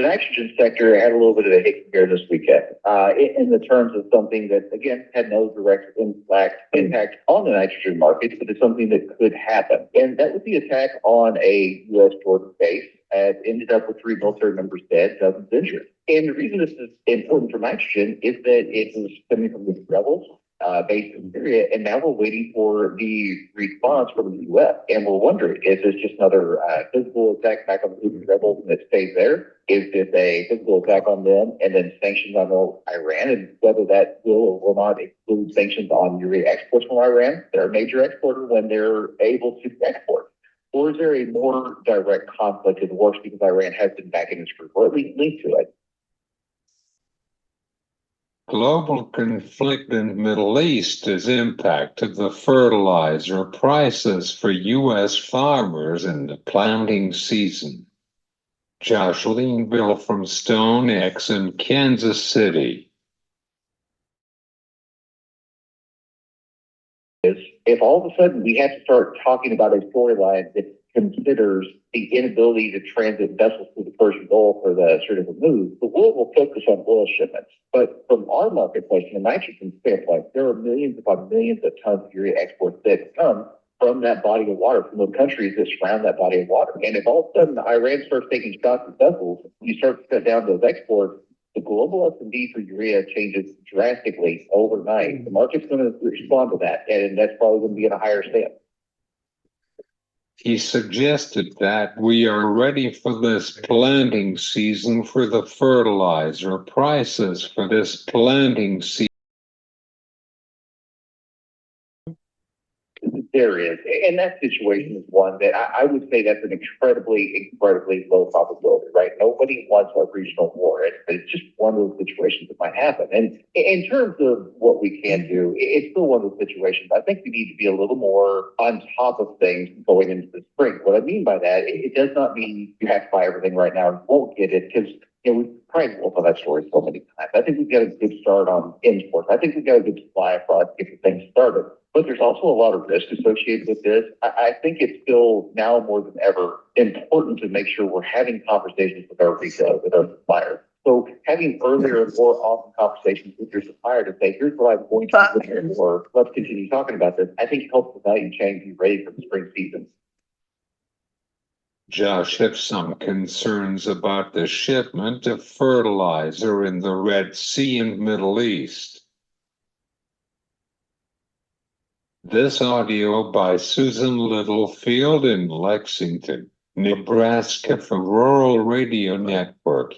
The nitrogen sector had a little bit of a hit here this weekend, in the terms of something that, again, had no direct impact on the nitrogen markets, but it's something that could happen. And that was the attack on a U.S. border base. It ended up with 3 military members dead, dozens injured. And the reason this is important for nitrogen is that it was coming from the rebels based in Syria, and now we're waiting for the response from the U.S. And we're wondering, is this just another physical attack back on the rebels and it stays there? Is this a physical attack on them and then sanctions on Iran, and whether that will or will not include sanctions on urea exports from Iran? They're a major exporter when they're able to export. Or is there a more direct conflict in the works because Iran has been backing this group, or at least linked to it? Global conflict in the Middle East has impacted the fertilizer prices for U.S. farmers in the planting season. Josh Leanville from Stone X in Kansas City. If all of a sudden we have to start talking about a storyline that considers the inability to transit vessels through the Persian Gulf or the Strait of Hormuz, the world will focus on oil shipments. But from our marketplace, from a nitrogen standpoint, there are millions upon millions of tons of urea exports that come from that body of water, from the countries that surround that body of water. And if all of a sudden Iran starts taking shots at vessels, you start to cut down those exports, the global S&D for urea changes drastically overnight. The market's going to respond to that, and that's probably going to be in a higher stance. He suggested that we are ready for this planting season for the fertilizer prices for this planting season. There is, and that situation is one that I would say that's an incredibly low probability, right? Nobody wants a regional war. It's just one of those situations that might happen. And in terms of what we can do, it's still one of those situations. I think we need to be a little more on top of things going into the spring. What I mean by that, it does not mean you have to buy everything right now and you won't get it, because we've probably told that story so many times. I think we've got a good start on imports. I think we've got a good supply of products to get the thing started. But there's also a lot of risk associated with this. I think it's still now more than ever important to make sure we're having conversations with our retailers, with our suppliers. So having earlier and more often conversations with your supplier to say, here's what I'm going to do here, or let's continue talking about this, I think helps the value chain be ready for the spring season. Josh have some concerns about the shipment of fertilizer in the Red Sea and Middle East. This audio by Susan Littlefield in Lexington, Nebraska for Rural Radio Network.